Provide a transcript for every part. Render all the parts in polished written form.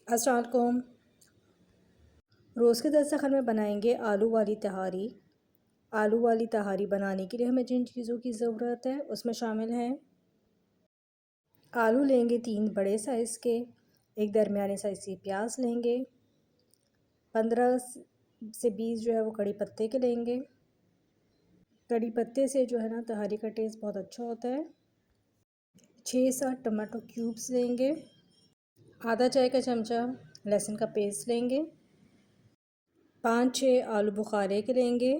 अस्सलाम वालेकुम। रोज़ के दस्तरख़्वान में बनाएंगे आलू वाली तहारी। आलू वाली तहारी बनाने के लिए हमें जिन चीज़ों की ज़रूरत है उसमें शामिल हैं। आलू लेंगे 3 बड़े साइज़ के, एक दरमियाने साइज़ की प्याज लेंगे, 15 से 20 जो है वो कड़ी पत्ते के लेंगे। कड़ी पत्ते से जो है ना तहारी का टेस्ट बहुत अच्छा होता है। 6-7 टमाटो क्यूब्स लेंगे। आधा चाय का चमचा लहसुन का पेस्ट लेंगे। 5-6 आलू बुखारे के लेंगे।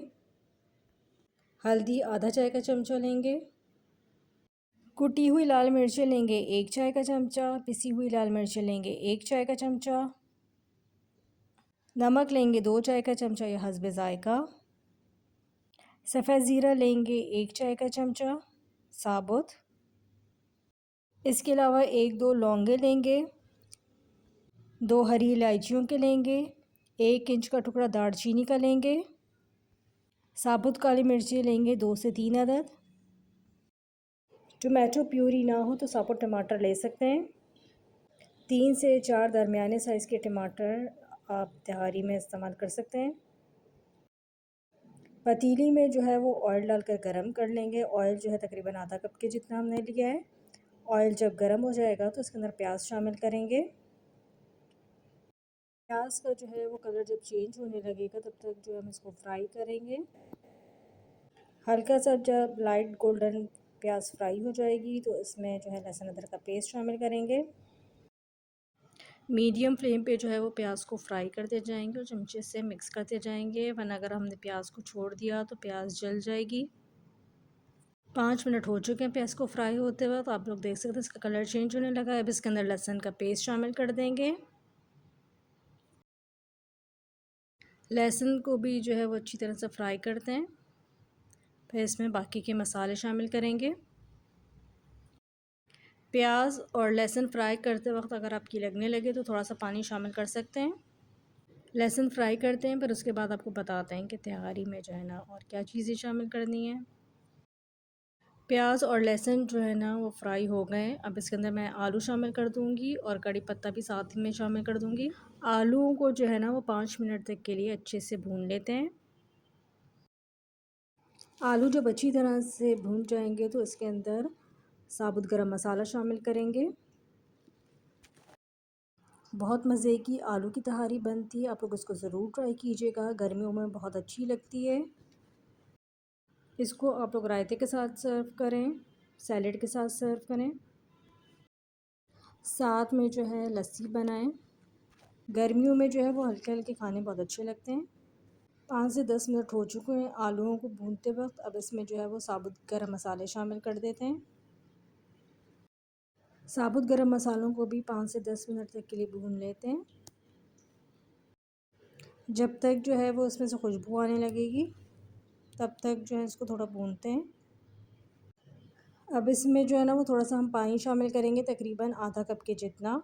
हल्दी आधा चाय का चमचा लेंगे। कुटी हुई लाल मिर्चें लेंगे 1 चाय का चमचा। पिसी हुई लाल मिर्चें लेंगे 1 चाय का चमचा। नमक लेंगे 2 चाय का चमचा या हस्बे ज़ायका। सफ़ेद ज़ीरा लेंगे 1 चाय का चमचा साबुत। इसके अलावा 1-2 लौंगे लेंगे, 2 हरी इलायचियों के लेंगे, 1 इंच का टुकड़ा दालचीनी का लेंगे। साबुत काली मिर्ची लेंगे 2 से 3 अदद। टमाटो प्यूरी ना हो तो साबुत टमाटर ले सकते हैं। 3 से 4 दरमियाने साइज़ के टमाटर आप तहारी में इस्तेमाल कर सकते हैं। पतीली में जो है वो ऑयल डालकर गरम कर लेंगे। ऑयल जो है तकरीबन आधा कप के जितना हमने लिया है। ऑयल जब गरम हो जाएगा तो इसके अंदर प्याज शामिल करेंगे। प्याज का जो है वो कलर जब चेंज होने लगेगा तब तक जो हम इसको फ्राई करेंगे। हल्का सा जब लाइट गोल्डन प्याज फ्राई हो जाएगी तो इसमें जो है लहसुन अदरक का पेस्ट शामिल करेंगे। मीडियम फ्लेम पे जो है वो प्याज को फ्राई करते जाएंगे और चमचे से मिक्स करते जाएंगे, वरना अगर हमने प्याज को छोड़ दिया तो प्याज जल जाएगी। 5 मिनट हो चुके हैं प्याज को फ्राई होते हुए, तो आप लोग देख सकते हैं इसका कलर चेंज होने लगा है। अब इसके अंदर लहसुन का पेस्ट शामिल कर देंगे। लहसुन को भी जो है वो अच्छी तरह से फ्राई करते हैं। फिर इसमें बाकी के मसाले शामिल करेंगे। प्याज और लहसुन फ्राई करते वक्त अगर आपकी लगने लगे तो थोड़ा सा पानी शामिल कर सकते हैं। लहसुन फ्राई करते हैं, फिर उसके बाद आपको बताते हैं कि तहारी में जो है ना और क्या चीज़ें शामिल करनी है। प्याज और लहसुन जो है ना वो फ्राई हो गए। अब इसके अंदर मैं आलू शामिल कर दूंगी और कड़ी पत्ता भी साथ में शामिल कर दूंगी। आलूओं को जो है ना वो 5 मिनट तक के लिए अच्छे से भून लेते हैं। आलू जब अच्छी तरह से भून जाएंगे तो इसके अंदर साबुत गरम मसाला शामिल करेंगे। बहुत मज़े की आलू की तहारी बनती है, आप लोग इसको ज़रूर ट्राई कीजिएगा। गर्मियों में बहुत अच्छी लगती है। इसको आप लोग रायते के साथ सर्व करें, सैलेड के साथ सर्व करें, साथ में जो है लस्सी बनाएं। गर्मियों में जो है वो हल्के हल्के खाने बहुत अच्छे लगते हैं। 5 से 10 मिनट हो चुके हैं आलूओं को भूनते वक्त। अब इसमें जो है वो साबुत गरम मसाले शामिल कर देते हैं। साबुत गरम मसालों को भी 5 से 10 मिनट तक के लिए भून लेते हैं, जब तक जो है वो इसमें से खुशबू आने लगेगी तब तक जो है इसको थोड़ा भूनते हैं। अब इसमें जो है ना वो थोड़ा सा हम पानी शामिल करेंगे, तकरीबन आधा कप के जितना।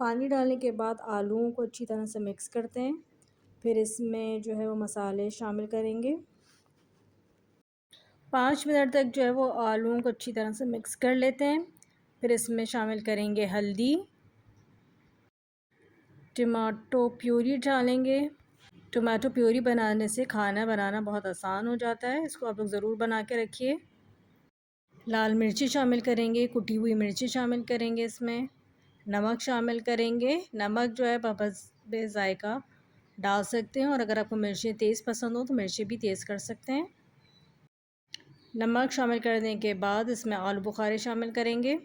पानी डालने के बाद आलूओं को अच्छी तरह से मिक्स करते हैं। फिर इसमें जो है वो मसाले शामिल करेंगे। 5 मिनट तक जो है वो आलूओं को अच्छी तरह से मिक्स कर लेते हैं। फिर इसमें शामिल करेंगे हल्दी, टमाटो प्यूरी डालेंगे। टमाटो प्यूरी बनाने से खाना बनाना बहुत आसान हो जाता है, इसको आप लोग ज़रूर बना के रखिए। लाल मिर्ची शामिल करेंगे, कुटी हुई मिर्ची शामिल करेंगे, इसमें नमक शामिल करेंगे। नमक जो है बस बेज़ायका डाल सकते हैं, और अगर आपको मिर्चें तेज़ पसंद हो तो मिर्ची भी तेज़ कर सकते हैं। नमक शामिल करने के बाद इसमें आलू बुखारे शामिल करेंगे।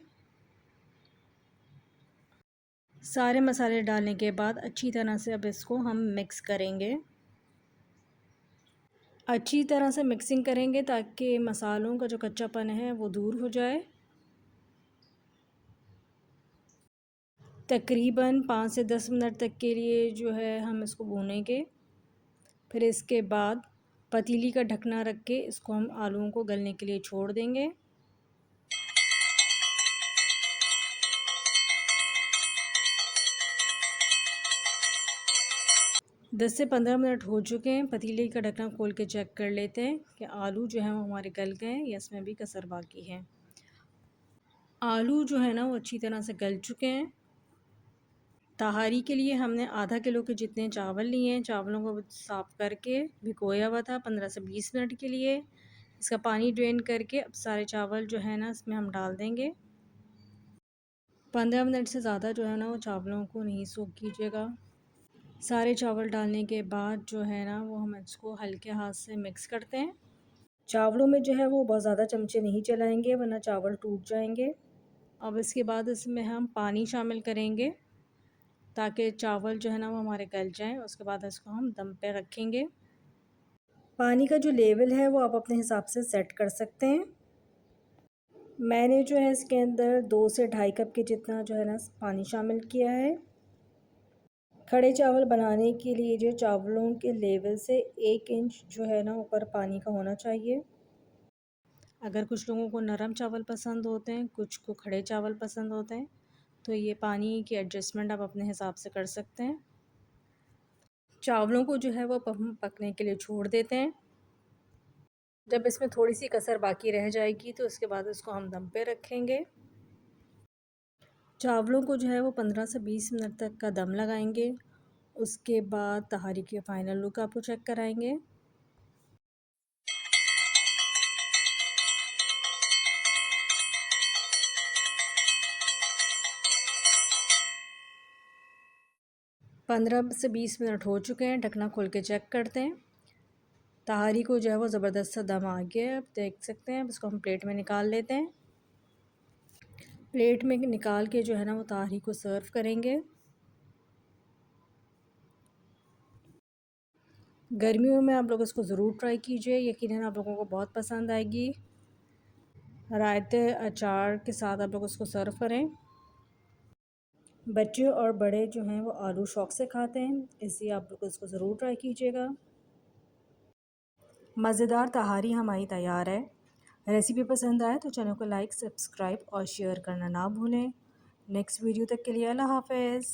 सारे मसाले डालने के बाद अच्छी तरह से अब इसको हम मिक्स करेंगे। अच्छी तरह से मिक्सिंग करेंगे ताकि मसालों का जो कच्चापन है वो दूर हो जाए। तकरीबन 5 से 10 मिनट तक के लिए जो है हम इसको भूनेंगे। फिर इसके बाद पतीली का ढकना रख के इसको हम आलूओं को गलने के लिए छोड़ देंगे। 10 से 15 मिनट हो चुके हैं। पतीले का ढक्कन खोल के चेक कर लेते हैं कि आलू जो है वो हमारे गल गए हैं या इसमें भी कसर बाकी है। आलू जो है ना वो अच्छी तरह से गल चुके हैं। तहारी के लिए हमने आधा किलो के जितने चावल लिए हैं, चावलों को साफ़ करके भिगोया हुआ था 15 से 20 मिनट के लिए। इसका पानी ड्रेन करके अब सारे चावल जो है ना इसमें हम डाल देंगे। 15 मिनट से ज़्यादा जो है ना वो चावलों को नहीं सोक कीजिएगा। सारे चावल डालने के बाद जो है ना वो हम इसको हल्के हाथ से मिक्स करते हैं। चावलों में जो है वो बहुत ज़्यादा चमचे नहीं चलाएंगे वरना चावल टूट जाएंगे। अब इसके बाद इसमें हम पानी शामिल करेंगे ताकि चावल जो है ना वो हमारे गल जाएं। उसके बाद इसको हम दम पे रखेंगे। पानी का जो लेवल है वो आप अपने हिसाब से सेट कर सकते हैं। मैंने जो है इसके अंदर 2 से ढाई कप के जितना जो है ना पानी शामिल किया है। खड़े चावल बनाने के लिए जो चावलों के लेवल से 1 इंच जो है ना ऊपर पानी का होना चाहिए। अगर कुछ लोगों को नरम चावल पसंद होते हैं, कुछ को खड़े चावल पसंद होते हैं, तो ये पानी की एडजस्टमेंट आप अपने हिसाब से कर सकते हैं। चावलों को जो है वो हम पकने के लिए छोड़ देते हैं। जब इसमें थोड़ी सी कसर बाकी रह जाएगी तो उसके बाद इसको हम दम पे रखेंगे। चावलों को जो है वो 15 से 20 मिनट तक का दम लगाएंगे। उसके बाद तहारी की फ़ाइनल लुक आपको चेक कराएंगे। पंद्रह से 20 मिनट हो चुके हैं। ढकना खोल के चेक करते हैं। तहारी को जो है वो ज़बरदस्त सा दम आ गया है, आप देख सकते हैं। अब इसको हम प्लेट में निकाल लेते हैं। प्लेट में निकाल के जो है ना वो तहारी को सर्व करेंगे। गर्मियों में आप लोग इसको ज़रूर ट्राई कीजिए, यकीनन आप लोगों को बहुत पसंद आएगी। रायते अचार के साथ आप लोग उसको सर्व करें। बच्चे और बड़े जो हैं वो आलू शौक़ से खाते हैं, इसलिए आप लोग इसको ज़रूर ट्राई कीजिएगा। मज़ेदार तहारी हमारी तैयार है। रेसिपी पसंद आए तो चैनल को लाइक, सब्सक्राइब और शेयर करना ना भूलें। नेक्स्ट वीडियो तक के लिए अल्लाह हाफ़िज़।